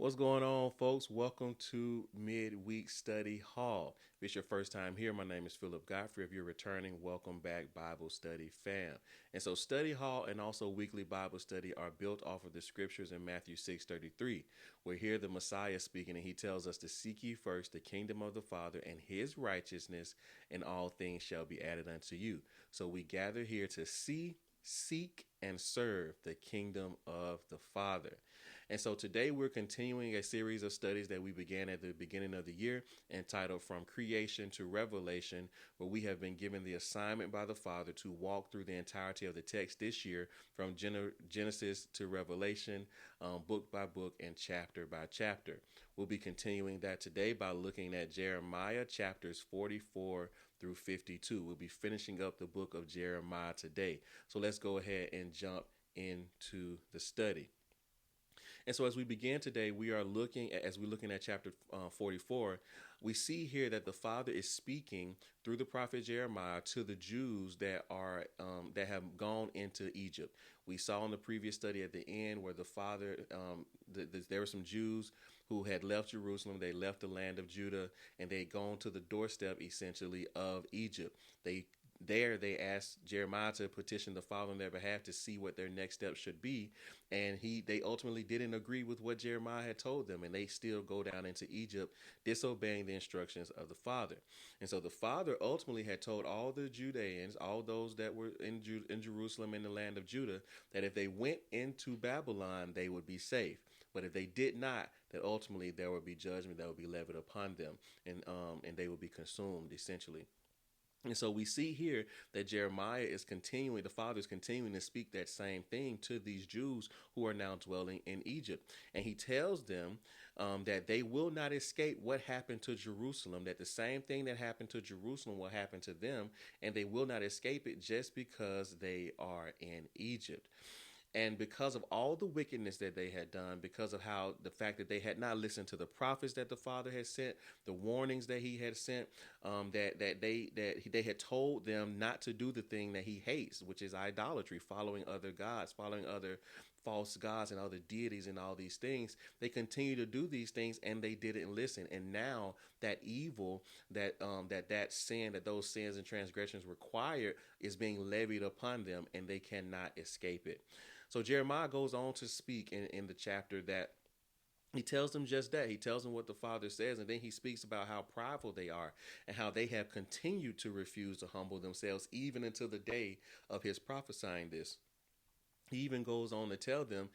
What's going on, folks? Welcome to Midweek Study Hall. If it's your first time here, my name is Philip Godfrey. If you're returning, welcome back, Bible Study fam. And so, Study Hall and also weekly Bible study are built off of the scriptures in Matthew 6:33, where here the Messiah speaking, and he tells us to seek ye first the kingdom of the Father and his righteousness, and all things shall be added unto you. So, we gather here to see, seek, and serve the kingdom of the Father. And so today we're continuing a series of studies that we began at the beginning of the year entitled From Creation to Revelation, where we have been given the assignment by the Father to walk through the entirety of the text this year from Genesis to Revelation, book by book and chapter by chapter. We'll be continuing that today by looking at Jeremiah chapters 44 through 52. We'll be finishing up the book of Jeremiah today. So let's go ahead and jump into the study. And so, as we begin today, we're looking at chapter 44. We see here that the Father is speaking through the prophet Jeremiah to the Jews that have gone into Egypt. We saw in the previous study at the end where the Father, there were some Jews who had left Jerusalem. They left the land of Judah, and they had gone to the doorstep essentially of Egypt. They asked Jeremiah to petition the Father on their behalf to see what their next steps should be, and they ultimately didn't agree with what Jeremiah had told them, and they still go down into Egypt, disobeying the instructions of the Father. And so the Father ultimately had told all the Judeans, all those that were in Jerusalem in the land of Judah, that if they went into Babylon, they would be safe. But if they did not, that ultimately there would be judgment that would be levied upon them, and they would be consumed essentially. And so we see here that the Father is continuing to speak that same thing to these Jews who are now dwelling in Egypt. And he tells them that they will not escape what happened to Jerusalem, that the same thing that happened to Jerusalem will happen to them, and they will not escape it just because they are in Egypt. And because of all the wickedness that they had done, because of how the fact that they had not listened to the prophets that the Father had sent, the warnings that He had sent, they had told them not to do the thing that He hates, which is idolatry, following other gods, following other false gods and other deities and all these things. They continue to do these things, and they didn't listen. And now that evil, that sin, that those sins and transgressions required, is being levied upon them, and they cannot escape it. So Jeremiah goes on to speak in the chapter that he tells them just that. He tells them what the Father says, and then he speaks about how prideful they are and how they have continued to refuse to humble themselves even until the day of his prophesying this. He even goes on to tell them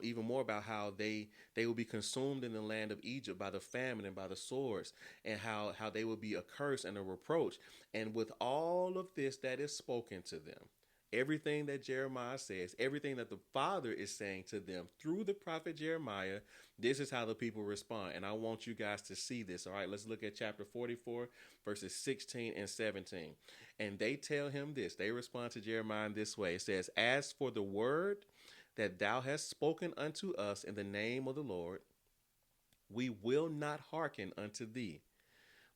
even more about how they will be consumed in the land of Egypt by the famine and by the swords, and how they will be a curse and a reproach. And with all of this that is spoken to them, everything that Jeremiah says, everything that the Father is saying to them through the prophet Jeremiah, this is how the people respond. And I want you guys to see this. All right, let's look at chapter 44, verses 16 and 17. And they tell him this. They respond to Jeremiah in this way. It says, "As for the word that thou hast spoken unto us in the name of the Lord, we will not hearken unto thee.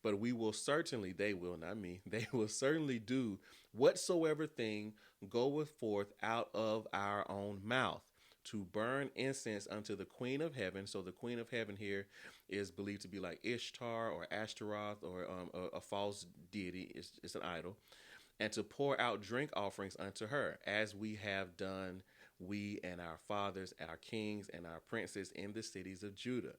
But we will certainly, they will, not me, they will certainly do whatsoever thing goeth forth out of our own mouth, to burn incense unto the Queen of Heaven." So the Queen of Heaven here is believed to be like Ishtar or Ashtaroth, or a false deity. It's an idol. "And to pour out drink offerings unto her, as we have done, we and our fathers, our kings, and our princes in the cities of Judah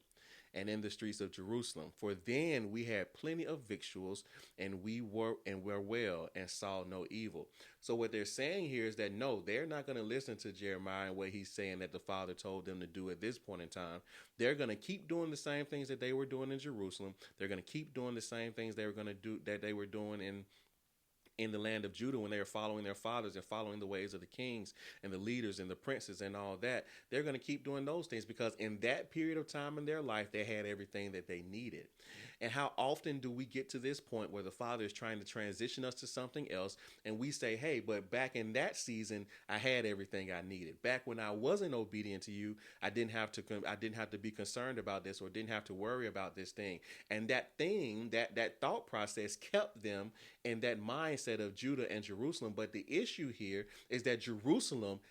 and in the streets of Jerusalem. For then we had plenty of victuals, and we were well, and saw no evil." So what they're saying here is that no, they're not going to listen to Jeremiah and what he's saying that the Father told them to do at this point in time. They're going to keep doing the same things that they were doing in Jerusalem. They're going to keep doing the same things they were going to do that they were doing in the land of Judah when they were following their fathers and following the ways of the kings and the leaders and the princes and all that. They're going to keep doing those things because in that period of time in their life, they had everything that they needed. And how often do we get to this point where the Father is trying to transition us to something else, and we say, "Hey, but back in that season, I had everything I needed. Back when I wasn't obedient to you, I didn't have to be concerned about this, or didn't have to worry about this thing." And that thought process kept them in that mindset of Judah and Jerusalem. But the issue here is that Jerusalem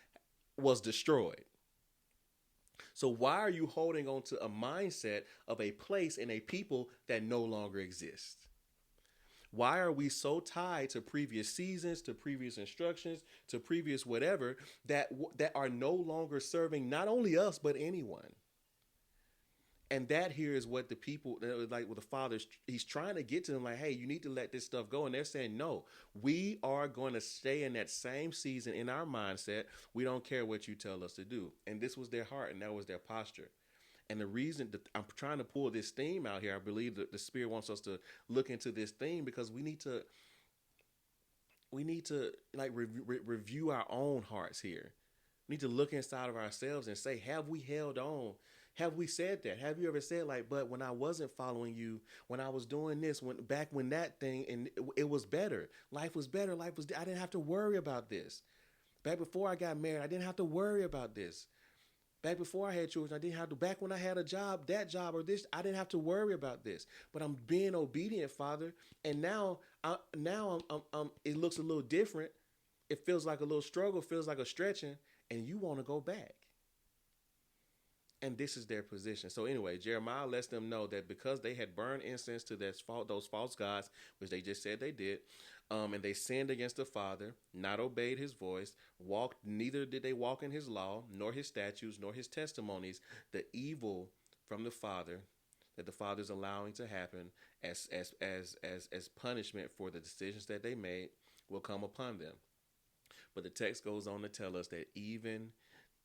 was destroyed. So why are you holding on to a mindset of a place and a people that no longer exist? Why are we so tied to previous seasons, to previous instructions, to previous whatever that are no longer serving not only us but anyone? And that here is what the people, like with the fathers, he's trying to get to them, like, hey, you need to let this stuff go. And they're saying, no, we are going to stay in that same season in our mindset. We don't care what you tell us to do. And this was their heart, and that was their posture. And the reason that I'm trying to pull this theme out here, I believe that the Spirit wants us to look into this theme because we need to like review our own hearts here. We need to look inside of ourselves and say, have we held on? Have we said that? Have you ever said like, but when I wasn't following you, when I was doing this, when that thing, and it was better. Life was better. I didn't have to worry about this. Back before I got married, I didn't have to worry about this. Back before I had children, I didn't have to. Back when I had a job, that job or this, I didn't have to worry about this. But I'm being obedient, Father, and it looks a little different. It feels like a little struggle, feels like a stretching, and you want to go back. And this is their position. So anyway, Jeremiah lets them know that because they had burned incense to those false gods, which they just said they did, and they sinned against the Father, not obeyed his voice, neither did they walk in his law, nor his statutes, nor his testimonies, the evil from the Father that the Father is allowing to happen as punishment for the decisions that they made will come upon them. But the text goes on to tell us that even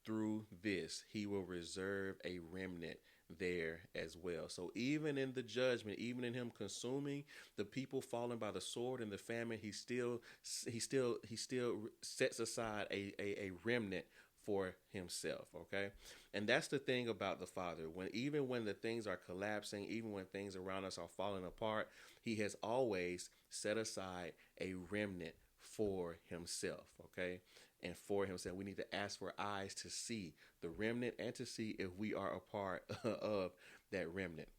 through this, he will reserve a remnant there as well. So even in the judgment, even in him consuming the people fallen by the sword and the famine, he still sets aside a remnant for himself. Okay. And that's the thing about the Father. Even when the things are collapsing, even when things around us are falling apart, he has always set aside a remnant for himself. Okay. And for himself, we need to ask for eyes to see the remnant and to see if we are a part of that remnant.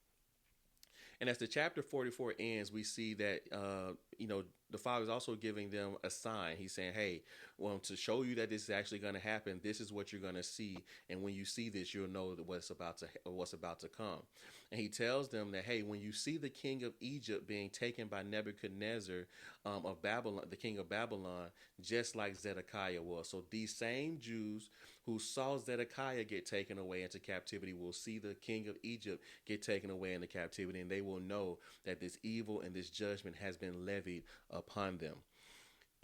And as the chapter 44 ends, we see that, the Father is also giving them a sign. He's saying, hey, well, to show you that this is actually going to happen, this is what you're going to see. And when you see this, you'll know that what's about to come. And he tells them that, hey, when you see the king of Egypt being taken by Nebuchadnezzar of Babylon, the king of Babylon, just like Zedekiah was. So these same Jews who saw Zedekiah get taken away into captivity will see the king of Egypt get taken away into captivity, and they will know that this evil and this judgment has been levied upon them.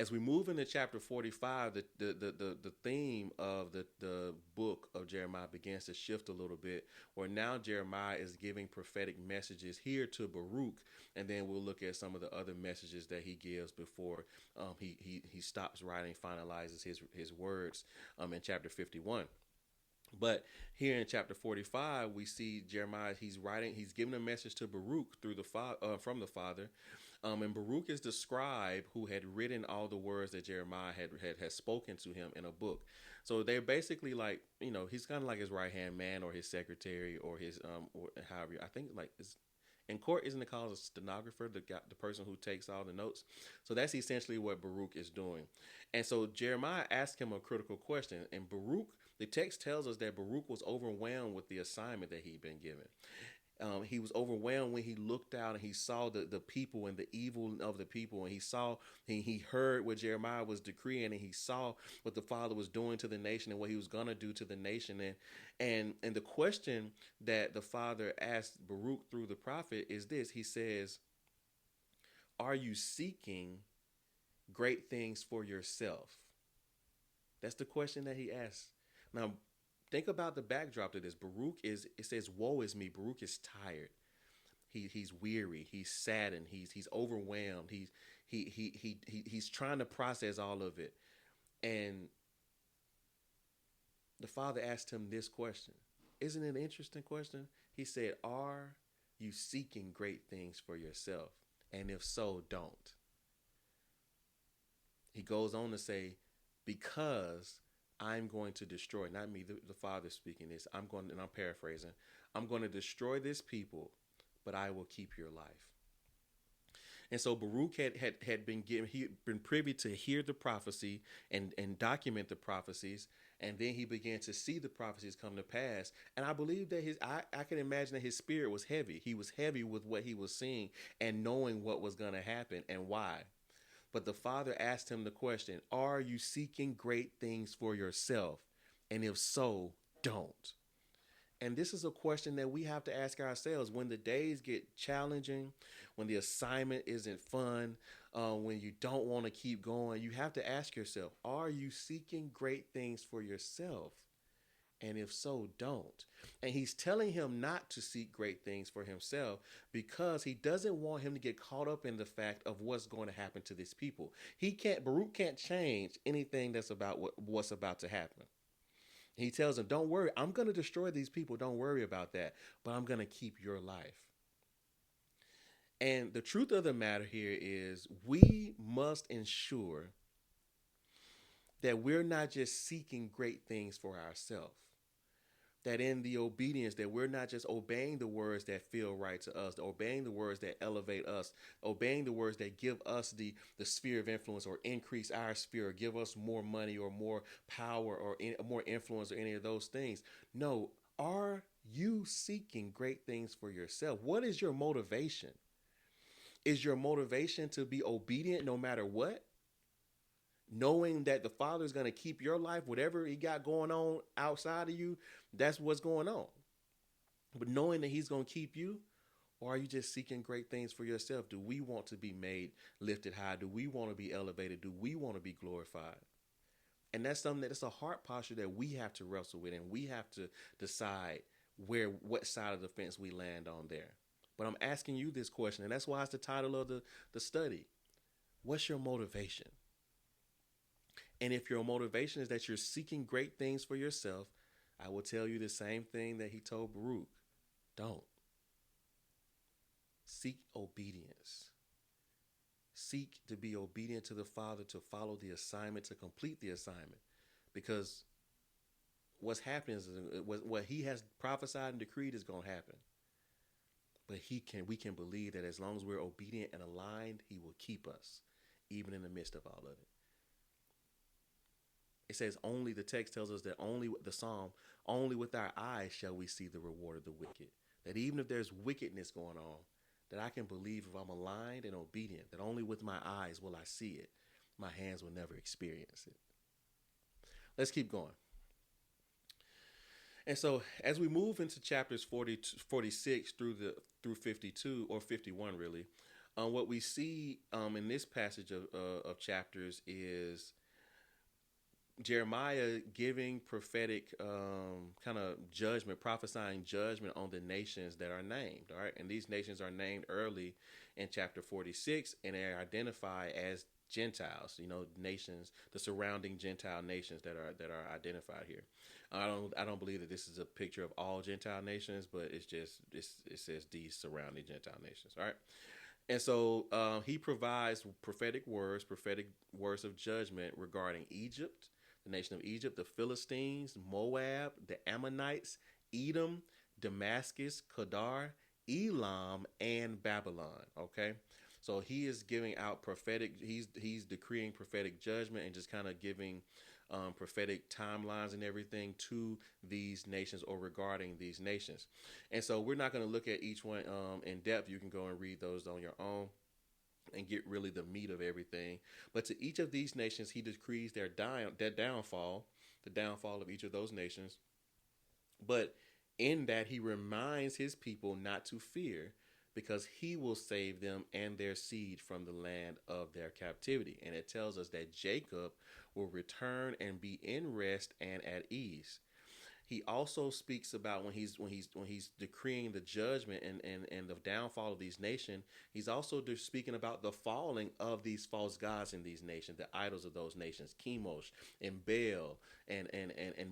As we move into chapter 45, the theme of the book of Jeremiah begins to shift a little bit, where now Jeremiah is giving prophetic messages here to Baruch, and then we'll look at some of the other messages that he gives before he stops writing, finalizes his words in chapter 51. But here in chapter 45, we see Jeremiah. He's giving a message to Baruch from the Father. And Baruch is the scribe who had written all the words that Jeremiah had spoken to him in a book. So they're basically like, he's kind of like his right hand man or his secretary or his or however, I think like in court, isn't it called a stenographer, the person who takes all the notes? So that's essentially what Baruch is doing. And so Jeremiah asked him a critical question. And the text tells us that Baruch was overwhelmed with the assignment that he'd been given. He was overwhelmed when he looked out and he saw the people and the evil of the people, and he heard what Jeremiah was decreeing, and he saw what the Father was doing to the nation and what he was gonna do to the nation. And the question that the Father asked Baruch through the prophet is this. He says, are you seeking great things for yourself? That's the question that he asks. Now, think about the backdrop to this. It says, woe is me. Baruch is tired. He's weary. He's saddened. He's overwhelmed. He's trying to process all of it. And the Father asked him this question. Isn't it an interesting question? He said, are you seeking great things for yourself? And if so, don't. He goes on to say, because I'm going to destroy, not me, the Father speaking this. And I'm paraphrasing. I'm going to destroy this people, but I will keep your life. And so Baruch had been privy to hear the prophecy and document the prophecies. And then he began to see the prophecies come to pass. And I believe that I can imagine that his spirit was heavy. He was heavy with what he was seeing and knowing what was going to happen and why. But the Father asked him the question, are you seeking great things for yourself? And if so, don't. And this is a question that we have to ask ourselves when the days get challenging, when the assignment isn't fun, when you don't want to keep going. You have to ask yourself, are you seeking great things for yourself? And if so, don't. And he's telling him not to seek great things for himself because he doesn't want him to get caught up in the fact of what's going to happen to these people. Baruch can't change anything that's about what's about to happen. He tells him, don't worry, I'm going to destroy these people. Don't worry about that, but I'm going to keep your life. And the truth of the matter here is we must ensure that we're not just seeking great things for ourselves. That in the obedience, that we're not just obeying the words that feel right to us, obeying the words that elevate us, obeying the words that give us the sphere of influence or increase our sphere or give us more money or more power or more influence or any of those things. No, are you seeking great things for yourself? What is your motivation? Is your motivation to be obedient no matter what? Knowing that the Father is going to keep your life, whatever he got going on outside of you, that's what's going on. But knowing that he's going to keep you, or are you just seeking great things for yourself? Do we want to be made lifted high? Do we want to be elevated? Do we want to be glorified? And that's something that's a heart posture that we have to wrestle with, and we have to decide what side of the fence we land on there. But I'm asking you this question, and that's why it's the title of the study. What's your motivation? And if your motivation is that you're seeking great things for yourself, I will tell you the same thing that he told Baruch. Don't. Seek obedience. Seek to be obedient to the Father, to follow the assignment, to complete the assignment. Because what's happening is what he has prophesied and decreed is going to happen. But we can believe that as long as we're obedient and aligned, he will keep us, even in the midst of all of it. It says the text tells us that only with our eyes shall we see the reward of the wicked. That even if there's wickedness going on, that I can believe if I'm aligned and obedient, that only with my eyes will I see it. My hands will never experience it. Let's keep going. And so as we move into chapters 46 through 52 or 51 really, what we see in this passage of chapters is Jeremiah giving prophetic kind of judgment, prophesying judgment on the nations that are named. All right. And these nations are named early in chapter 46, and they are identified as Gentiles, nations, the surrounding Gentile nations that are identified here. I don't believe that this is a picture of all Gentile nations, but it says these surrounding Gentile nations. All right. And so he provides prophetic words of judgment regarding Egypt, the nation of Egypt, the Philistines, Moab, the Ammonites, Edom, Damascus, Kedar, Elam, and Babylon. Okay. So he is giving out he's decreeing prophetic judgment and just kind of giving prophetic timelines and everything to these nations or regarding these nations. And so we're not going to look at each one in depth. You can go and read those on your own and get really the meat of everything. But to each of these nations, he decrees their downfall, the downfall of each of those nations. But in that, he reminds his people not to fear, because he will save them and their seed from the land of their captivity. And it tells us that Jacob will return and be in rest and at ease. He also speaks about when he's decreeing the judgment and the downfall of these nations. He's also speaking about the falling of these false gods in these nations, the idols of those nations, Chemosh and Baal and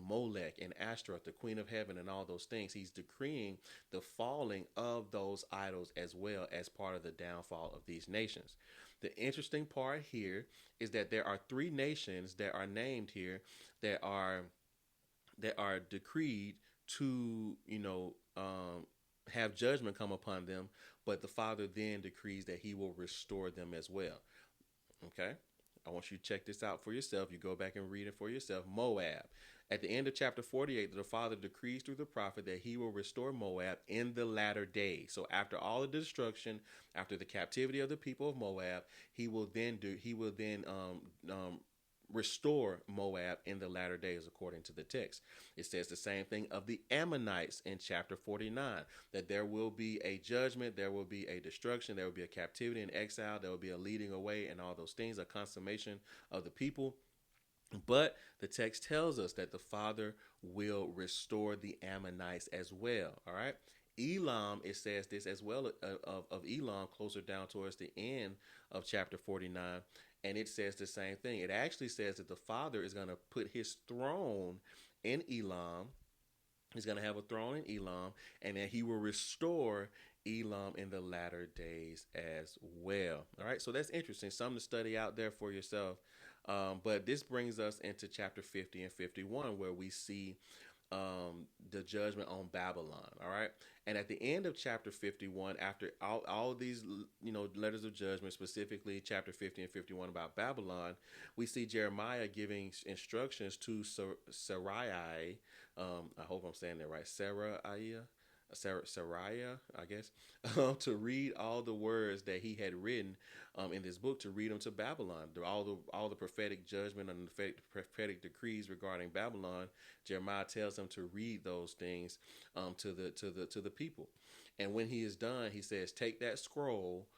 Molech and Ashtaroth, the queen of heaven, and all those things. He's decreeing the falling of those idols as well as part of the downfall of these nations. The interesting part here is that there are three nations that are named here that are decreed to, have judgment come upon them, but the Father then decrees that he will restore them as well. Okay. I want you to check this out for yourself. You go back and read it for yourself. Moab. At the end of chapter 48, the Father decrees through the prophet that he will restore Moab in the latter days. So after all the destruction, after the captivity of the people of Moab, he will then restore Moab in the latter days, according to the text. It says the same thing of the Ammonites in chapter 49, that there will be a judgment, there will be a destruction, there will be a captivity and exile, there will be a leading away, and all those things, a consummation of the people. But the text tells us that the Father will restore the Ammonites as well. All right. Elam, it says this as well of Elam closer down towards the end of chapter 49. And it says the same thing. It actually says that the Father is going to put his throne in Elam. He's going to have a throne in Elam, and then he will restore Elam in the latter days as well. All right, so that's interesting. Something to study out there for yourself. But this brings us into chapter 50 and 51, where we see the judgment on Babylon. All right. And at the end of chapter 51, after all of these, letters of judgment, specifically chapter 50 and 51 about Babylon, we see Jeremiah giving instructions to Sarai. I hope I'm saying that right. Sariah, I guess, to read all the words that he had written in this book, to read them to Babylon. All the prophetic judgment and the prophetic decrees regarding Babylon. Jeremiah tells him to read those things to the people. And when he is done, he says, "Take that scroll,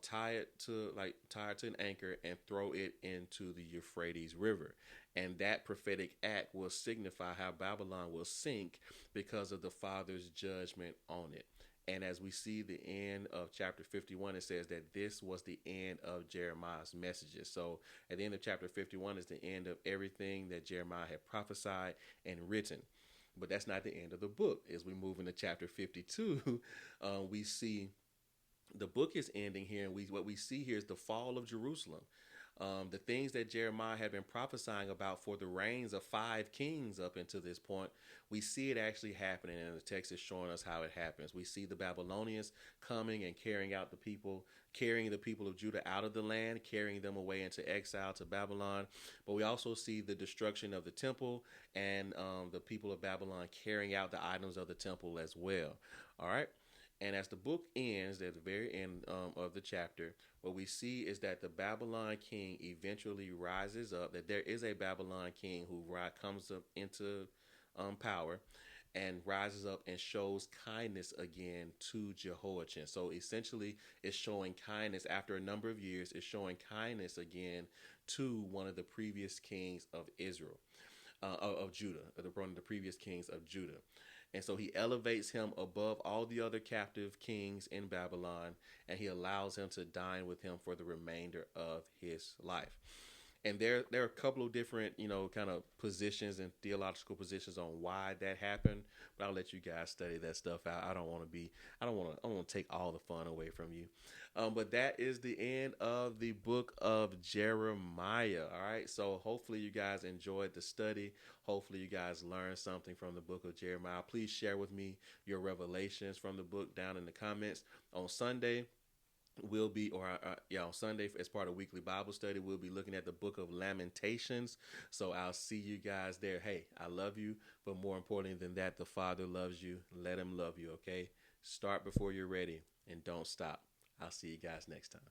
tie it to an anchor, and throw it into the Euphrates River." And that prophetic act will signify how Babylon will sink because of the Father's judgment on it. And as we see the end of chapter 51, it says that this was the end of Jeremiah's messages. So at the end of chapter 51 is the end of everything that Jeremiah had prophesied and written. But that's not the end of the book. As we move into chapter 52, we see the book is ending here, and what we see here is the fall of Jerusalem. The things that Jeremiah had been prophesying about for the reigns of 5 kings up until this point, we see it actually happening, and the text is showing us how it happens. We see the Babylonians coming and carrying the people of Judah out of the land, carrying them away into exile to Babylon. But we also see the destruction of the temple and the people of Babylon carrying out the items of the temple as well. All right. And as the book ends, at the very end of the chapter, what we see is that the Babylon king eventually rises up, that there is a Babylon king who comes up into power and rises up and shows kindness again to Jehoiachin. So essentially, it's showing kindness after a number of years. It's showing kindness again to one of the previous kings of Israel, of Judah, one of the previous kings of Judah. And so he elevates him above all the other captive kings in Babylon, and he allows him to dine with him for the remainder of his life. And there are a couple of different, kind of positions and theological positions on why that happened. But I'll let you guys study that stuff out. I don't want to take all the fun away from you. But that is the end of the book of Jeremiah. All right. So hopefully you guys enjoyed the study. Hopefully you guys learned something from the book of Jeremiah. Please share with me your revelations from the book down in the comments. On Sunday, on Sunday as part of weekly Bible study, we'll be looking at the book of Lamentations. So I'll see you guys there. Hey, I love you, but more importantly than that, the Father loves you. Let him love you. Okay. Start before you're ready and don't stop. I'll see you guys next time.